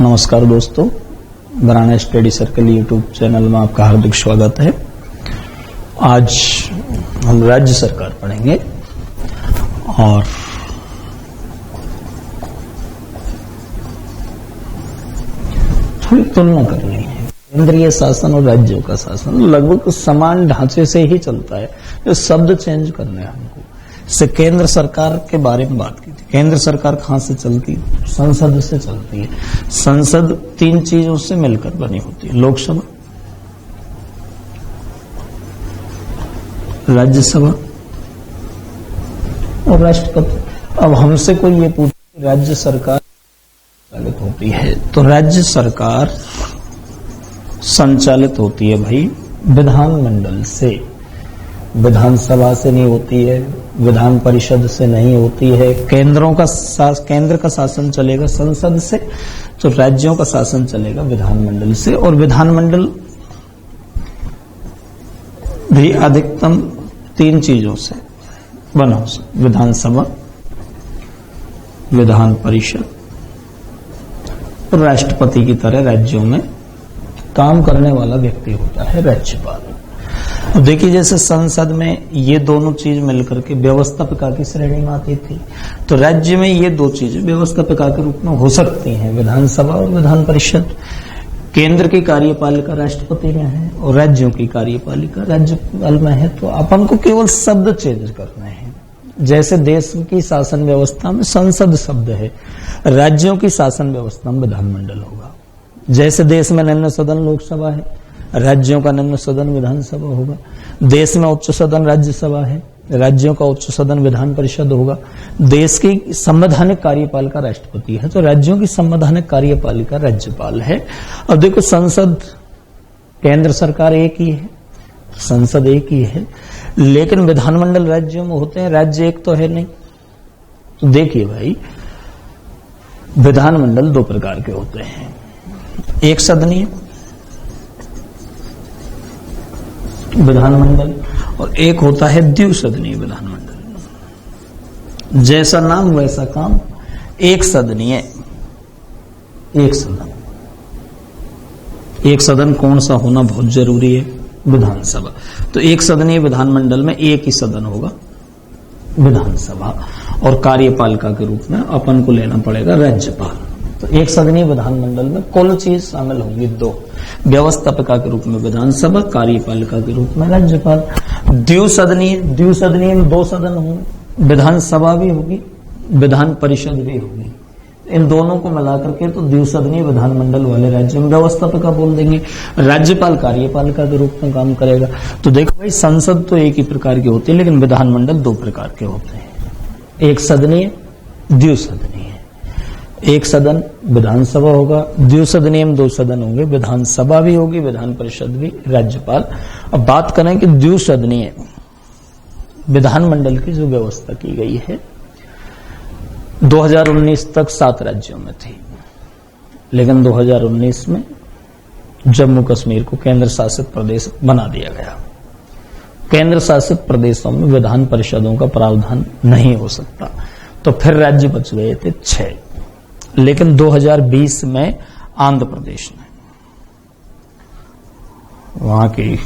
नमस्कार दोस्तों, बराना study circle YouTube channel में आपका हार्दिक स्वागत है। आज हम राज्य सरकार पढ़ेंगे और थोड़ी तुलना करनी है। केंद्रीय शासन और राज्यों का शासन लगभग समान ढांचे से ही चलता है, जो शब्द चेंज करने हैं हमको। से केंद्र सरकार के बारे में बात की थी। केंद्र सरकार कहां से चलती है? संसद से चलती है। संसद तीन चीजों से मिलकर बनी होती है: लोकसभा, राज्यसभा और राष्ट्रपति। अब हमसे कोई ये पूछे राज्य सरकार संचालित होती है, तो राज्य सरकार संचालित होती है भाई विधानमंडल से। विधानसभा से नहीं होती है, विधान परिषद से नहीं होती है। केंद्र का शासन चलेगा संसद से, तो राज्यों का शासन चलेगा विधानमंडल से। और विधानमंडल भी अधिकतम तीन चीजों से बना हो सकता: विधानसभा, विधान परिषद और राष्ट्रपति की तरह राज्यों में काम करने वाला व्यक्ति होता है राज्यपाल। देखिए, जैसे संसद में ये दोनों चीज मिलकर के व्यवस्थापिका की श्रेणी में आती थी, तो राज्य में ये दो चीजें व्यवस्थापिका के रूप में हो सकती हैं: विधानसभा और विधान परिषद। केंद्र की कार्यपालिका राष्ट्रपति में है और राज्यों की कार्यपालिका राज्यपाल में है। तो अपन को केवल शब्द चेंज करने हैं। जैसे देश की शासन व्यवस्था में संसद शब्द है, राज्यों की शासन व्यवस्था में विधानमंडल होगा। जैसे देश में निम्न सदन लोकसभा है, राज्यों का निम्न सदन विधानसभा होगा। देश में उच्च सदन राज्यसभा है, राज्यों का उच्च सदन विधान परिषद होगा। देश की संवैधानिक कार्यपालिका राष्ट्रपति है, तो राज्यों की संवैधानिक कार्यपालिका राज्यपाल है। अब देखो, संसद, केंद्र सरकार एक ही है, संसद एक ही है, लेकिन विधानमंडल राज्यों में होते हैं। राज्य एक तो है नहीं। तो देखिए भाई, विधानमंडल दो प्रकार के होते हैं: एक सदनीय विधानमंडल और एक होता है द्विसदनीय विधानमंडल। जैसा नाम वैसा काम। एक सदनीय, एक सदन। एक सदन कौन सा होना बहुत जरूरी है? विधानसभा। तो एक सदनीय विधानमंडल में एक ही सदन होगा, विधानसभा, और कार्यपालिका के रूप में अपन को लेना पड़ेगा राज्यपाल। तो एक सदनीय विधानमंडल में कुल चीज शामिल होंगी दो: व्यवस्थापिका के रूप में विधानसभा, कार्यपालिका के रूप में राज्यपाल। द्विसदनीय में दो सदन होंगे, विधानसभा भी होगी, विधान परिषद भी होगी। इन दोनों को मिलाकर के तो द्विसदनीय विधानमंडल वाले राज्य में व्यवस्थापिका बोल देंगे। राज्यपाल कार्यपालिका के रूप में काम करेगा। तो देखो भाई, संसद तो एक ही प्रकार की होती है, लेकिन विधानमंडल दो प्रकार के होते हैं: एक सदनीय, द्विसदनीय। एक सदन विधानसभा होगा, द्विसदनीय में दो सदन होंगे, विधानसभा भी होगी, विधान परिषद भी, राज्यपाल। अब बात करें कि द्विसदनीय विधानमंडल की जो व्यवस्था की गई है 2019 तक 7 राज्यों में थी, लेकिन 2019 में जम्मू कश्मीर को केंद्र शासित प्रदेश बना दिया गया। केंद्र शासित प्रदेशों में विधान परिषदों का प्रावधान नहीं हो सकता, तो फिर राज्य बच गए थे 6। लेकिन 2020 में आंध्र प्रदेश ने, वहां की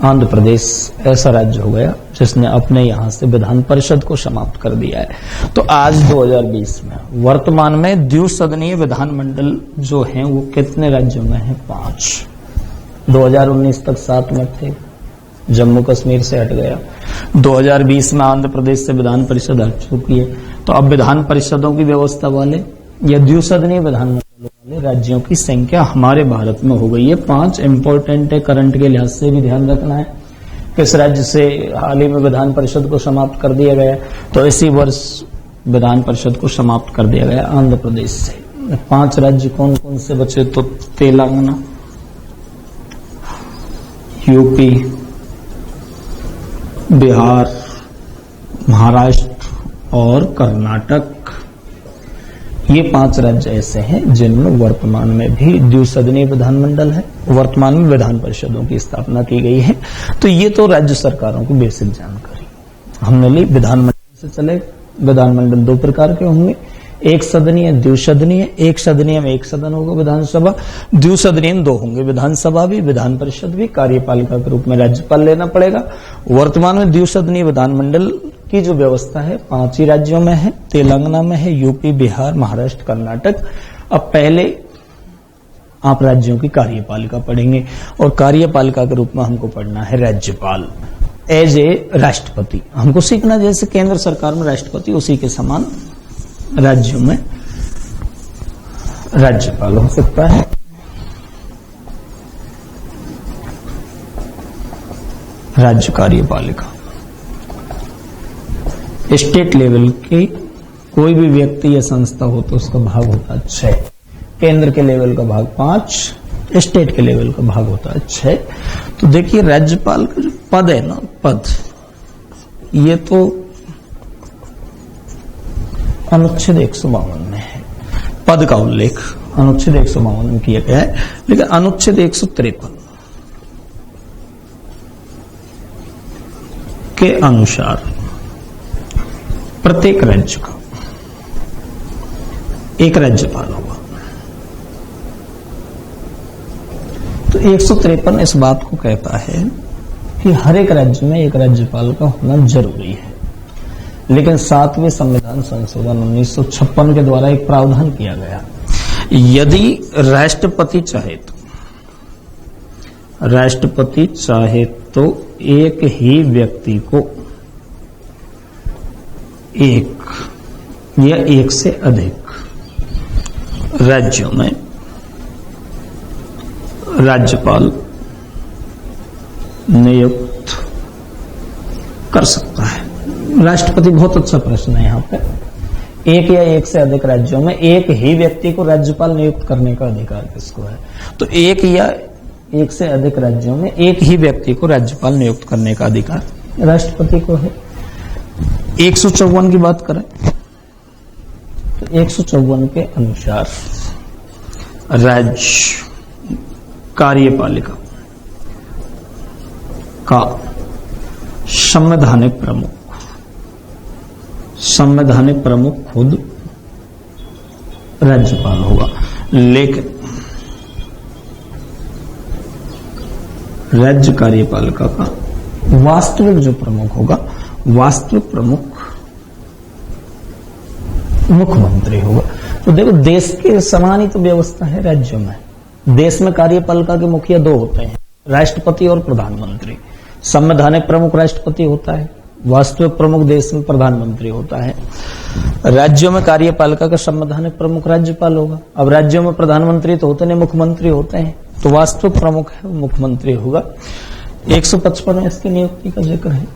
आंध्र प्रदेश ऐसा राज्य हो गया जिसने अपने यहां से विधान परिषद को समाप्त कर दिया है। तो आज 2020 में वर्तमान में द्विसदनीय विधानमंडल जो हैं वो कितने राज्यों में हैं? 5। 2019 तक 7 में थे, जम्मू कश्मीर से हट गया। 2020 में आंध्र प्रदेश से विधान परिषद हट चुकी है। तो अब विधान परिषदों की व्यवस्था वाले या द्विसदनीय विधानमंडल वाले राज्यों की संख्या हमारे भारत में हो गई है 5। इंपॉर्टेंट है, करंट के लिहाज से भी ध्यान रखना है। किस राज्य से हाल ही में विधान परिषद को समाप्त कर दिया गया? तो इसी वर्ष विधान परिषद को समाप्त कर दिया गया आंध्र प्रदेश से। 5 राज्य कौन कौन से बचे? तो तेलंगाना, यूपी, बिहार, महाराष्ट्र और कर्नाटक। ये 5 राज्य ऐसे हैं जिनमें वर्तमान में भी द्विसदनीय विधानमंडल है, वर्तमान में विधान परिषदों की स्थापना की गई है। तो ये तो राज्य सरकारों की बेसिक जानकारी हमने ली। विधानमंडल से चले, विधानमंडल दो प्रकार के होंगे, एक सदनीय, द्विसदनीय, एक सदनीय में एक सदन होगा विधानसभा, द्विसदनीय में 2 होंगे, विधानसभा भी, विधान परिषद भी, कार्यपालिका के रूप में राज्यपाल लेना पड़ेगा। वर्तमान में द्विसदनीय विधानमंडल की जो व्यवस्था है 5 ही राज्यों में है, तेलंगाना में है, यूपी, बिहार, महाराष्ट्र, कर्नाटक। अब पहले आप राज्यों की कार्यपालिका पढ़ेंगे और कार्यपालिका के रूप में हमको पढ़ना है राज्यपाल एज ए राष्ट्रपति। हमको सीखना जैसे केंद्र सरकार में राष्ट्रपति, उसी के समान राज्यों में राज्यपाल हो सकता है। राज्य कार्यपालिका स्टेट लेवल की कोई भी व्यक्ति या संस्था हो तो उसका भाग होता है 6, केंद्र के लेवल का भाग 5, स्टेट के लेवल का भाग होता है 6। तो देखिए राज्यपाल का जो पद है ना, पद, ये तो अनुच्छेद 152 में है, पद का उल्लेख अनुच्छेद 152 में किया गया है। लेकिन अनुच्छेद 153 के अनुसार प्रत्येक राज्य का एक राज्यपाल होगा। तो 153 इस बात को कहता है कि हर एक राज्य में एक राज्यपाल का होना जरूरी है। लेकिन 7वें संविधान संशोधन 1956 के द्वारा एक प्रावधान किया गया, यदि राष्ट्रपति चाहे तो एक ही व्यक्ति को एक या एक से अधिक राज्यों में राज्यपाल नियुक्त कर सकता है। राष्ट्रपति, बहुत अच्छा प्रश्न है यहाँ पे। एक या एक से अधिक राज्यों में एक ही व्यक्ति को राज्यपाल नियुक्त करने का अधिकार किसको है? तो एक या एक से अधिक राज्यों में एक ही व्यक्ति को राज्यपाल नियुक्त करने का अधिकार राष्ट्रपति को है। 154 की बात करें तो 154 के अनुसार राज्य कार्यपालिका का संवैधानिक प्रमुख खुद राज्यपाल होगा। लेकिन राज्य कार्यपालिका का वास्तविक जो प्रमुख होगा, वास्तविक प्रमुख मुख्यमंत्री होगा। तो देखो, देश के समान ही तो व्यवस्था है राज्यों में। देश में कार्यपालिका के मुखिया 2 होते हैं, राष्ट्रपति और प्रधानमंत्री। संवैधानिक प्रमुख राष्ट्रपति होता है, वास्तविक प्रमुख देश में प्रधानमंत्री होता है। राज्यों में कार्यपालिका का संवैधानिक प्रमुख राज्यपाल होगा। अब राज्यों में प्रधानमंत्री तो होते नहीं, मुख्यमंत्री होते हैं, तो वास्तविक प्रमुख है मुख्यमंत्री होगा। 155 में इसकी नियुक्ति का जिक्र है।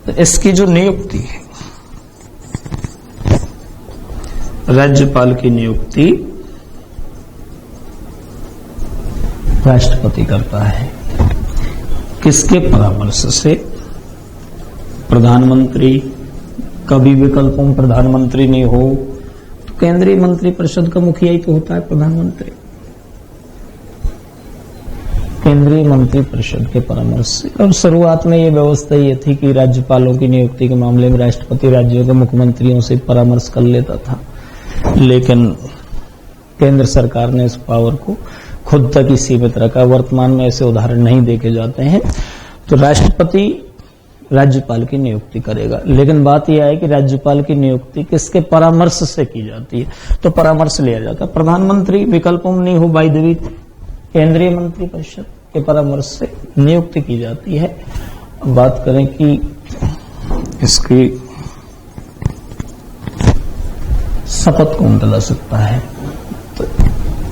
तो इसकी जो नियुक्ति है, राज्यपाल की नियुक्ति राष्ट्रपति करता है। किसके परामर्श से? प्रधानमंत्री। कभी विकल्पों में प्रधानमंत्री नहीं हो तो केंद्रीय मंत्री परिषद का मुखिया ही तो होता है प्रधानमंत्री। केंद्रीय मंत्री परिषद के परामर्श से। अब शुरुआत में ये व्यवस्था ये थी कि राज्यपालों की नियुक्ति के मामले में राष्ट्रपति राज्यों के मुख्यमंत्रियों से परामर्श कर लेता था, लेकिन केंद्र सरकार ने इस पावर को खुद तक ही सीमित रखा। वर्तमान में ऐसे उदाहरण नहीं देखे जाते हैं। तो राष्ट्रपति राज्यपाल की नियुक्ति करेगा, लेकिन बात यह है कि राज्यपाल की नियुक्ति किसके परामर्श से की जाती है? तो परामर्श लिया जाता है। प्रधानमंत्री विकल्पों में नहीं हो, बाय द वे केंद्रीय मंत्री परिषद के परामर्श से नियुक्ति की जाती है। अब बात करें कि इसकी शपथ कौन दिला सकता है, तो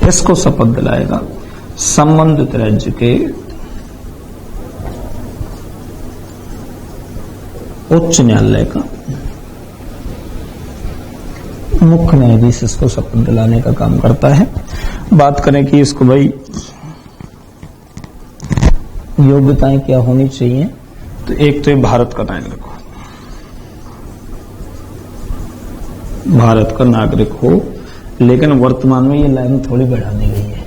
इसको शपथ दिलाएगा संबंधित राज्य के उच्च न्यायालय का मुख्य न्यायाधीश इसको शपथ दिलाने का काम करता है। बात करें कि इसको भाई योग्यताएं क्या होनी चाहिए, तो एक तो ये भारत का नागरिक हो, भारत का नागरिक हो। लेकिन वर्तमान में ये लाइन थोड़ी बढ़ा दी गई है,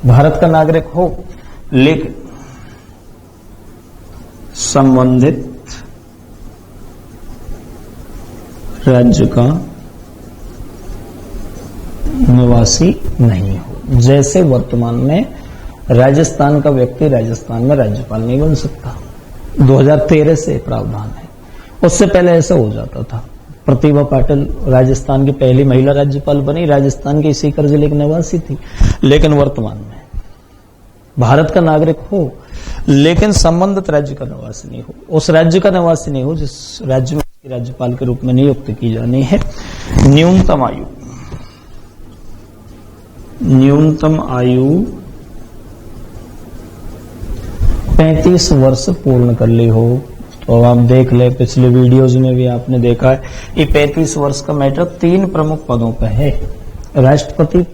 भारत का नागरिक हो लेकिन संबंधित राज्य का निवासी नहीं हो। जैसे वर्तमान में राजस्थान का व्यक्ति राजस्थान में राज्यपाल नहीं बन सकता, 2013 से प्रावधान है। उससे पहले ऐसा हो जाता था। प्रतिभा पाटिल राजस्थान की पहली महिला राज्यपाल बनी, राजस्थान के सीकर जिले की निवासी थी। लेकिन वर्तमान में भारत का नागरिक हो लेकिन संबंधित राज्य का निवासी नहीं हो, उस राज्य का निवासी नहीं हो जिस राज्य में उसकी राज्यपाल के रूप में नियुक्त की जानी है। न्यूनतम आयु 35 वर्ष पूर्ण कर ली हो। तो आप देख ले, पिछले वीडियोज में भी आपने देखा है ये 35 वर्ष का मैटर 3 प्रमुख पदों पर है। राष्ट्रपति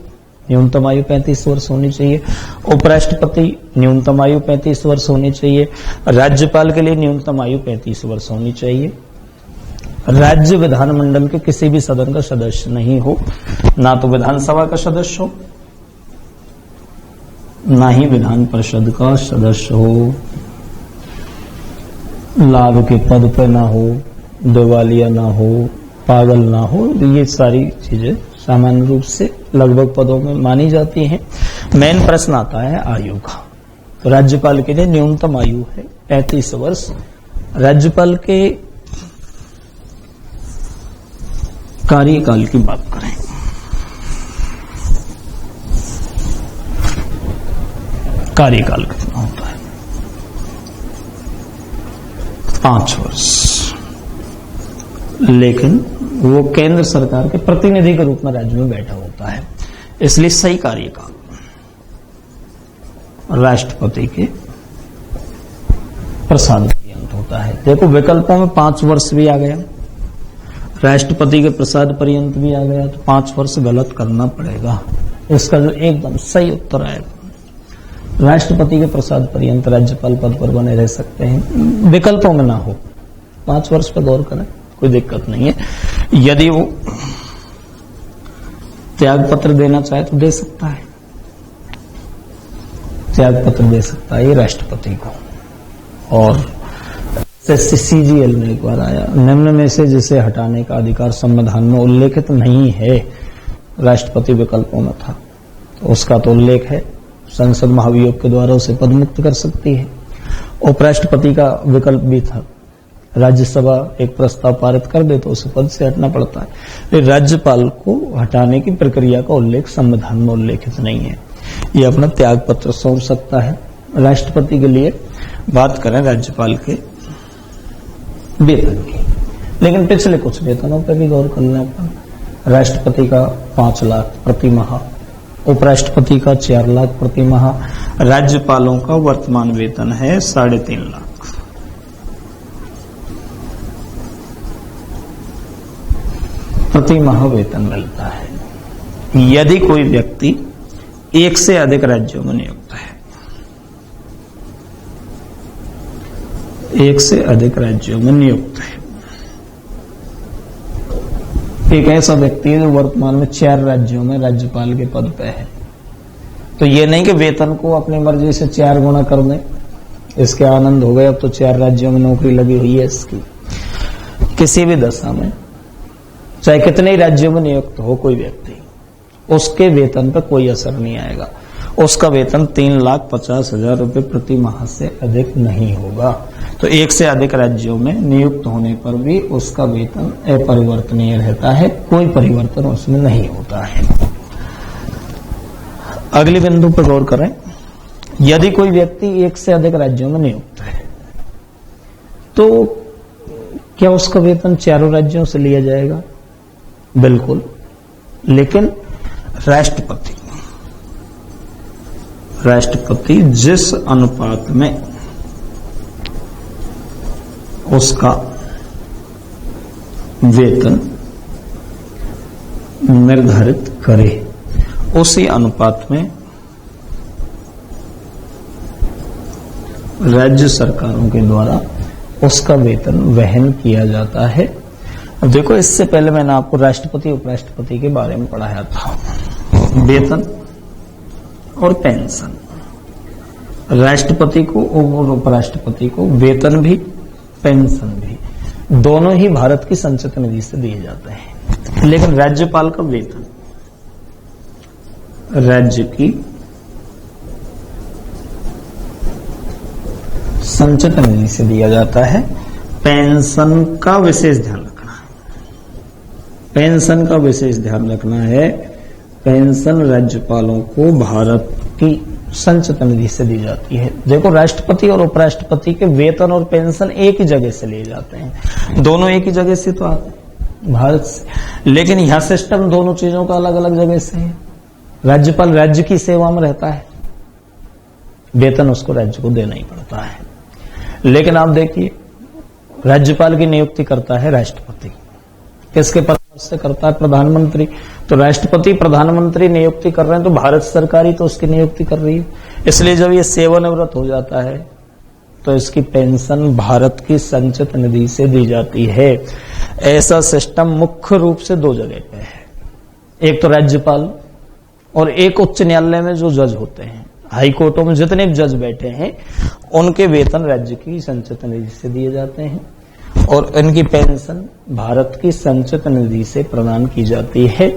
न्यूनतम आयु 35 वर्ष होनी चाहिए, उपराष्ट्रपति न्यूनतम आयु 35 वर्ष होनी चाहिए, राज्यपाल के लिए न्यूनतम आयु 35 वर्ष होनी चाहिए। राज्य विधानमंडल के किसी भी सदन का सदस्य नहीं हो, ना तो विधानसभा का सदस्य हो, ना ही विधान परिषद का सदस्य हो, लाभ के पद पे ना हो, दिवालिया ना हो, पागल ना हो। ये सारी चीजें सामान्य रूप से लगभग पदों में मानी जाती हैं। मेन प्रश्न आता है आयु का। तो राज्यपाल के लिए न्यूनतम आयु है 35 वर्ष। राज्यपाल के कार्यकाल की बात करें, कार्यकाल कितना होता है? 5 वर्ष। लेकिन वो केंद्र सरकार के प्रतिनिधि के रूप में राज्य में बैठा होता है, इसलिए सही कार्यकाल राष्ट्रपति के प्रसाद पर्यंत होता है। देखो विकल्पों में 5 वर्ष भी आ गया, राष्ट्रपति के प्रसाद पर्यंत भी आ गया, तो 5 वर्ष गलत करना पड़ेगा। इसका जो एकदम सही उत्तर है, राष्ट्रपति के प्रसाद पर्यंत राज्यपाल पद पर बने रह सकते हैं, विकल्पों में ना हो। 5 वर्ष पर गौर करें, कोई दिक्कत नहीं है। यदि वो त्याग पत्र देना चाहे तो दे सकता है, त्याग पत्र दे सकता है ये राष्ट्रपति को। और CGL में एक बार आया, निम्न में से जिसे हटाने का अधिकार संविधान में उल्लेखित नहीं है, राष्ट्रपति विकल्पों में था, तो उसका तो उल्लेख है, संसद महाभियोग के द्वारा उसे पद मुक्त कर सकती है। उपराष्ट्रपति का विकल्प भी था, राज्यसभा एक प्रस्ताव पारित कर दे तो उसे पद से हटना पड़ता है। लेकिन राज्यपाल को हटाने की प्रक्रिया का उल्लेख संविधान में उल्लेखित नहीं है, ये अपना त्याग पत्र सौंप सकता है। राष्ट्रपति के लिए बात करें राज्यपाल के वेतन की, लेकिन पिछले कुछ वेतनों पर भी गौर कर लें अपन। राष्ट्रपति का 5 लाख प्रति माह, उपराष्ट्रपति का 4 लाख प्रति माह, राज्यपालों का वर्तमान वेतन है 3.5 लाख। प्रति माह वेतन मिलता है। यदि कोई व्यक्ति 1 से अधिक राज्यों में नियुक्त है, 1 से अधिक राज्यों में नियुक्त है, एक ऐसा व्यक्ति है जो वर्तमान में 4 राज्यों में राज्यपाल के पद पे है, तो ये नहीं कि वेतन को अपनी मर्जी से 4 गुना कर दें, इसके आनंद हो गए, अब तो 4 राज्यों में नौकरी लगी हुई है इसकी। किसी भी दशा में चाहे कितने ही राज्यों में नियुक्त हो कोई व्यक्ति, उसके वेतन पर कोई असर नहीं आएगा। उसका वेतन 3,50,000 रुपए प्रति माह से अधिक नहीं होगा। तो 1 से अधिक राज्यों में नियुक्त होने पर भी उसका वेतन अपरिवर्तनीय रहता है, कोई परिवर्तन उसमें नहीं होता है। अगले बिंदु पर गौर करें, यदि कोई व्यक्ति 1 से अधिक राज्यों में नियुक्त है तो क्या उसका वेतन 4 राज्यों से लिया जाएगा? बिल्कुल, लेकिन राष्ट्रपति जिस अनुपात में उसका वेतन निर्धारित करे, उसी अनुपात में राज्य सरकारों के द्वारा उसका वेतन वहन किया जाता है। अब देखो, इससे पहले मैंने आपको राष्ट्रपति उपराष्ट्रपति के बारे में पढ़ाया था, वेतन और पेंशन। राष्ट्रपति को और उपराष्ट्रपति को वेतन भी पेंशन भी दोनों ही भारत की संचित निधि से दिए जाते हैं, लेकिन राज्यपाल का वेतन राज्य की संचित निधि से दिया जाता है। पेंशन का विशेष ध्यान रखना है, पेंशन का विशेष ध्यान रखना है। पेंशन राज्यपालों को भारत की संचित निधि से दी जाती है। देखो, राष्ट्रपति और उपराष्ट्रपति के वेतन और पेंशन एक ही जगह से लिए जाते हैं, दोनों एक ही जगह से तो आते हैं, भारत से। लेकिन यह सिस्टम दोनों चीजों का अलग अलग जगह से है। राज्यपाल राज्य की सेवा में रहता है, वेतन उसको राज्य को देना ही पड़ता है। लेकिन आप देखिए, राज्यपाल की नियुक्ति करता है राष्ट्रपति, किसके परामर्श से करता है? प्रधानमंत्री। तो राष्ट्रपति प्रधानमंत्री नियुक्ति कर रहे हैं तो भारत सरकार ही तो उसकी नियुक्ति कर रही है। इसलिए जब ये सेवानिवृत्त हो जाता है तो इसकी पेंशन भारत की संचित निधि से दी जाती है। ऐसा सिस्टम मुख्य रूप से दो जगह पे है, एक तो राज्यपाल और एक उच्च न्यायालय में जो जज होते हैं, हाई कोर्टों में जितने भी जज बैठे हैं, उनके वेतन राज्य की संचित निधि से दिए जाते हैं और इनकी पेंशन भारत की संचित निधि से प्रदान की जाती है।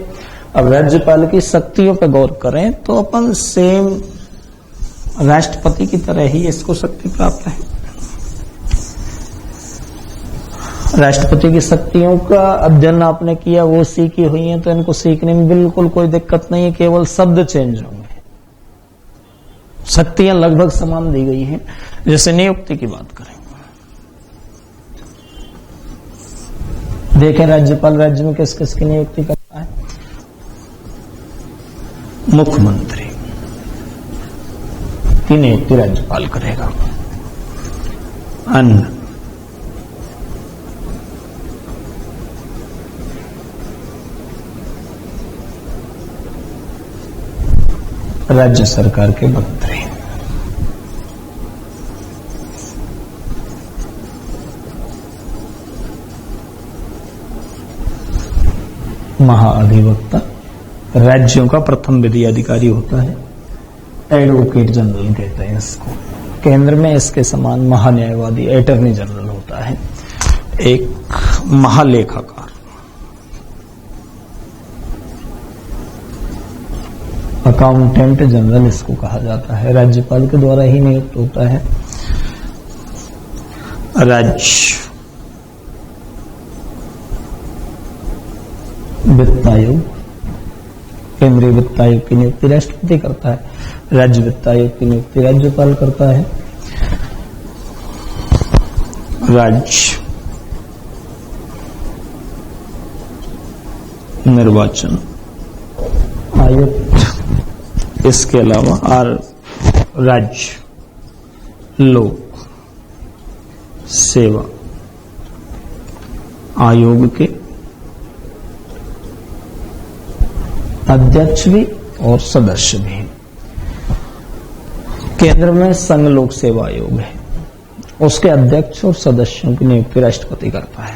अब राज्यपाल की शक्तियों पर गौर करें तो अपन सेम राष्ट्रपति की तरह ही इसको शक्ति प्राप्त है। राष्ट्रपति की शक्तियों का अध्ययन आपने किया, वो सीखी हुई है, तो इनको सीखने में बिल्कुल कोई दिक्कत नहीं है, केवल शब्द चेंज होंगे। शक्तियां लगभग समान दी गई हैं। जैसे नियुक्ति की बात करें, देखें राज्यपाल राज्य में किस किस की नियुक्ति करता है? मुख्यमंत्री की नियुक्ति राज्यपाल करेगा। अन्य राज्य सरकार के मंत्री। महाअधिवक्ता राज्यों का प्रथम विधि अधिकारी होता है, एडवोकेट जनरल कहते हैं इसको। केंद्र में इसके समान महान्यायवादी अटॉर्नी जनरल होता है। एक महालेखाकार, अकाउंटेंट जनरल इसको कहा जाता है, राज्यपाल के द्वारा ही नियुक्त होता है। राज्य वित्त आयोग, केंद्रीय वित्त आयोग की नियुक्ति राष्ट्रपति करता है, राज्य वित्त आयोग की नियुक्ति राज्यपाल करता है। राज्य निर्वाचन आयुक्त, इसके अलावा राज्य लोक सेवा आयोग के अध्यक्ष भी और सदस्य भी। केंद्र में संघ लोक सेवा आयोग है, उसके अध्यक्ष और सदस्यों की नियुक्ति राष्ट्रपति करता है।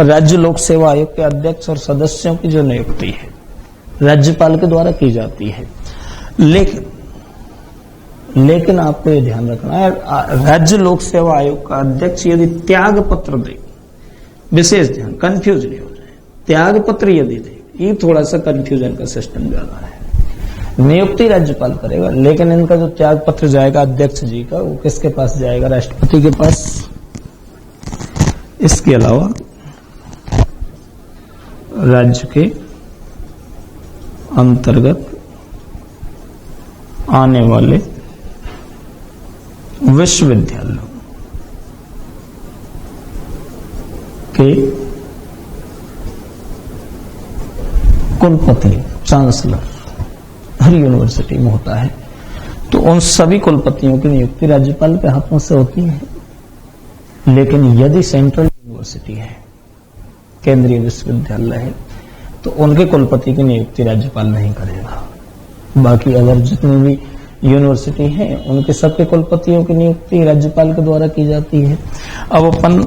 राज्य लोक सेवा आयोग के अध्यक्ष और सदस्यों की जो नियुक्ति है राज्यपाल के द्वारा की जाती है। लेकिन आपको ये ध्यान रखना है, राज्य लोक सेवा आयोग का अध्यक्ष यदि त्याग पत्र दे, विशेष ध्यान, कंफ्यूज नहीं हो जाए, त्याग पत्र यदि दे, ये थोड़ा सा कंफ्यूजन का सिस्टम ज्यादा है। नियुक्ति राज्यपाल करेगा, लेकिन इनका जो त्याग पत्र जाएगा अध्यक्ष जी का, वो किसके पास जाएगा? राष्ट्रपति के पास। इसके अलावा राज्य के अंतर्गत आने वाले विश्वविद्यालयों के कुलपति, चांसलर हर यूनिवर्सिटी में होता है, तो उन सभी कुलपतियों की नियुक्ति राज्यपाल के हाथों से होती है। लेकिन यदि सेंट्रल यूनिवर्सिटी है, केंद्रीय विश्वविद्यालय है, तो उनके कुलपति की नियुक्ति राज्यपाल नहीं करेगा। बाकी अगर जितनी भी यूनिवर्सिटी है उनके सबके कुलपतियों की नियुक्ति राज्यपाल के द्वारा की जाती है। अब अपन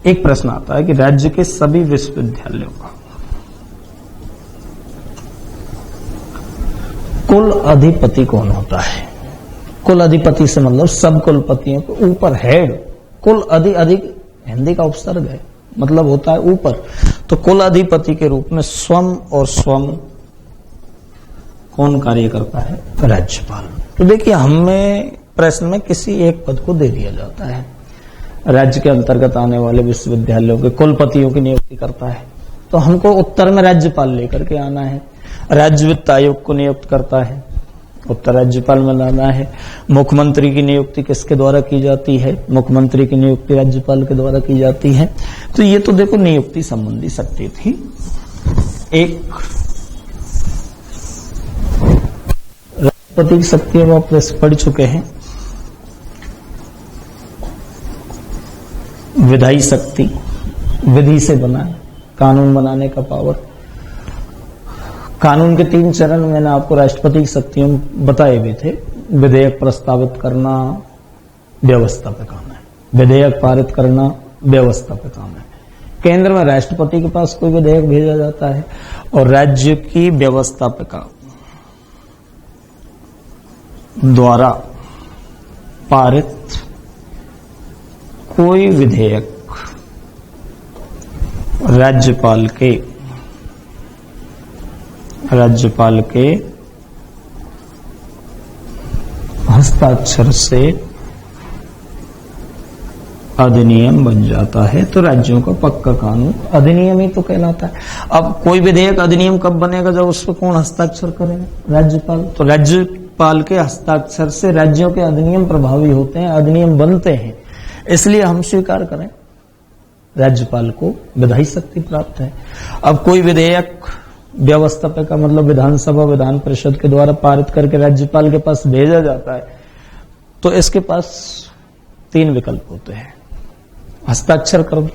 एक प्रश्न आता है कि राज्य के सभी विश्वविद्यालयों का कुल अधिपति कौन होता है? कुल अधिपति से मतलब सब कुलपतियों के ऊपर हेड। कुल अधिक हिंदी का उपसर्ग है, मतलब होता है ऊपर। तो कुल अधिपति के रूप में स्वम और स्वम कौन कार्य करता है? राज्यपाल। तो देखिए, हमें प्रश्न में किसी एक पद को दे दिया जाता है, राज्य के अंतर्गत आने वाले विश्वविद्यालयों के कुलपतियों की नियुक्ति करता है, तो हमको उत्तर में राज्यपाल लेकर के आना है। राज्य वित्त आयोग को नियुक्त करता है, उत्तर राज्यपाल में लाना है। मुख्यमंत्री की नियुक्ति किसके द्वारा की जाती है? मुख्यमंत्री की नियुक्ति राज्यपाल के द्वारा की जाती है। तो ये तो देखो नियुक्ति संबंधी शक्ति थी। एक राष्ट्रपति की शक्ति अब आप पढ़ चुके हैं। विधायी शक्ति, विधि से बना है, कानून बनाने का पावर। कानून के 3 चरण मैंने आपको राष्ट्रपति की शक्तियों बताए भी थे। विधेयक प्रस्तावित करना व्यवस्था पे काम है, विधेयक पारित करना व्यवस्था पे काम है। केंद्र में राष्ट्रपति के पास कोई विधेयक भेजा जाता है और राज्य की व्यवस्था पे काम द्वारा पारित कोई विधेयक राज्यपाल के हस्ताक्षर से अधिनियम बन जाता है। तो राज्यों का पक्का कानून अधिनियम ही तो कहलाता है। अब कोई विधेयक अधिनियम कब बनेगा? जब उस पर कौन हस्ताक्षर करेगा? राज्यपाल। तो राज्यपाल के हस्ताक्षर से राज्यों के अधिनियम प्रभावी होते हैं, अधिनियम बनते हैं। इसलिए हम स्वीकार करें, राज्यपाल को विधायी शक्ति प्राप्त है। अब कोई विधेयक व्यवस्थापक का मतलब विधानसभा विधान परिषद के द्वारा पारित करके राज्यपाल के पास भेजा जाता है, तो इसके पास 3 विकल्प होते हैं। हस्ताक्षर कर दे,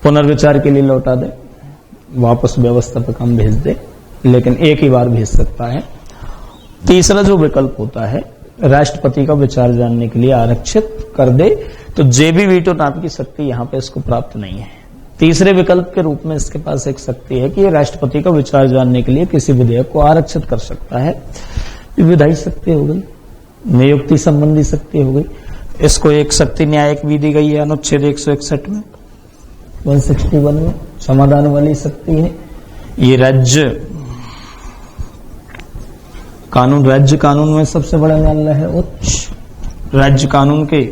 पुनर्विचार के लिए लौटा दे, वापस व्यवस्थापक हम भेज दे, लेकिन एक ही बार भेज सकता है। तीसरा जो विकल्प होता है, राष्ट्रपति का विचार जानने के लिए आरक्षित कर दे। तो जेबी वीटो नाम की शक्ति यहां पे इसको प्राप्त नहीं है। तीसरे विकल्प के रूप में इसके पास एक शक्ति है कि ये राष्ट्रपति का विचार जानने के लिए किसी विधेयक को आरक्षित कर सकता है। विधायी शक्ति हो गई, नियुक्ति संबंधी शक्ति हो गई। इसको एक शक्ति न्यायिक भी दी गई है अनुच्छेद 161 में, 161 में समाधान वाली शक्ति है। ये राज्य कानून में सबसे बड़ा न्यायालय है उच्च। राज्य कानून के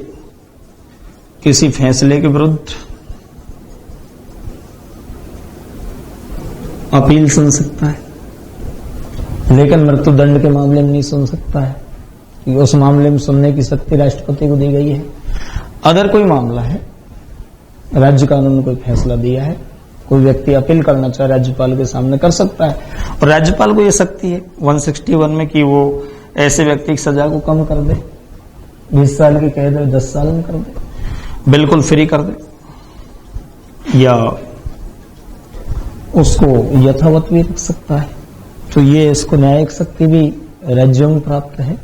किसी फैसले के विरुद्ध अपील सुन सकता है, लेकिन मृत्युदंड के मामले में नहीं सुन सकता है, क्योंकि उस मामले में सुनने की शक्ति राष्ट्रपति को दी गई है। अगर कोई मामला है, राज्य कानून ने कोई फैसला दिया है, कोई व्यक्ति अपील करना चाहे राज्यपाल के सामने कर सकता है, और राज्यपाल को यह शक्ति है 161 में कि वो ऐसे व्यक्ति की सजा को कम कर दे, 20 साल की कैद 10 साल में कर दे, बिल्कुल फ्री कर दे, या उसको यथावत भी रख सकता है। तो ये इसको न्यायिक शक्ति भी राज्यों में प्राप्त है।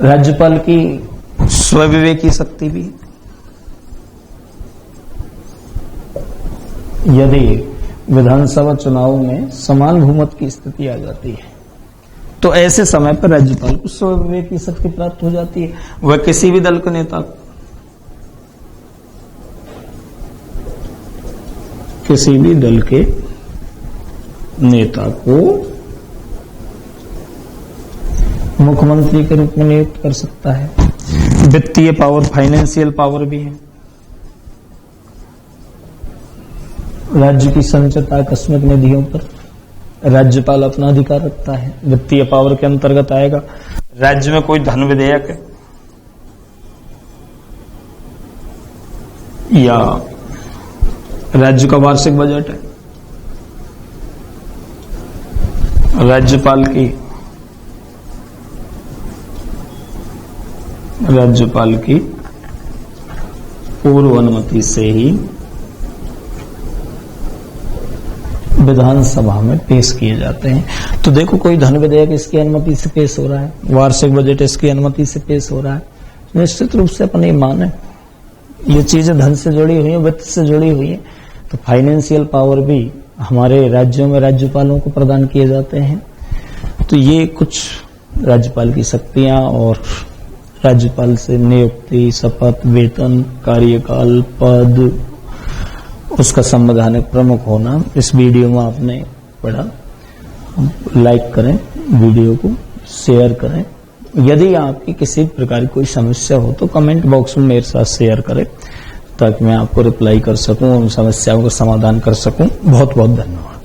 राज्यपाल की स्वविवेकी शक्ति भी, यदि विधानसभा चुनाव में समान बहुमत की स्थिति आ जाती है, तो ऐसे समय पर राज्यपाल को स्वविवेकी शक्ति प्राप्त हो जाती है। वह किसी भी दल के नेता को मुख्यमंत्री के रूप में नियुक्त कर सकता है। वित्तीय पावर, फाइनेंशियल पावर भी है। राज्य की संचित आकस्मिक निधियों पर राज्यपाल अपना अधिकार रखता है। वित्तीय पावर के अंतर्गत आएगा, राज्य में कोई धन विधेयक है या राज्य का वार्षिक बजट है, राज्यपाल की पूर्व अनुमति से ही विधानसभा में पेश किए जाते हैं। तो देखो, कोई धन विधेयक इसकी अनुमति से पेश हो रहा है, वार्षिक बजट इसकी अनुमति से पेश हो रहा है, निश्चित रूप से अपनी मान है, ये चीजें धन से जुड़ी हुई है, वित्त से जुड़ी हुई है। तो फाइनेंशियल पावर भी हमारे राज्यों में राज्यपालों को प्रदान किए जाते हैं। तो ये कुछ राज्यपाल की शक्तियां, और राज्यपाल से नियुक्ति, शपथ, वेतन, कार्यकाल, पद, उसका संवैधानिक प्रमुख होना इस वीडियो में आपने पढ़ा। लाइक करें, वीडियो को शेयर करें। यदि आपकी किसी प्रकार की कोई समस्या हो तो कमेंट बॉक्स में मेरे साथ शेयर करें ताकि मैं आपको रिप्लाई कर सकूं और उन समस्याओं का समाधान कर सकूं। बहुत बहुत धन्यवाद।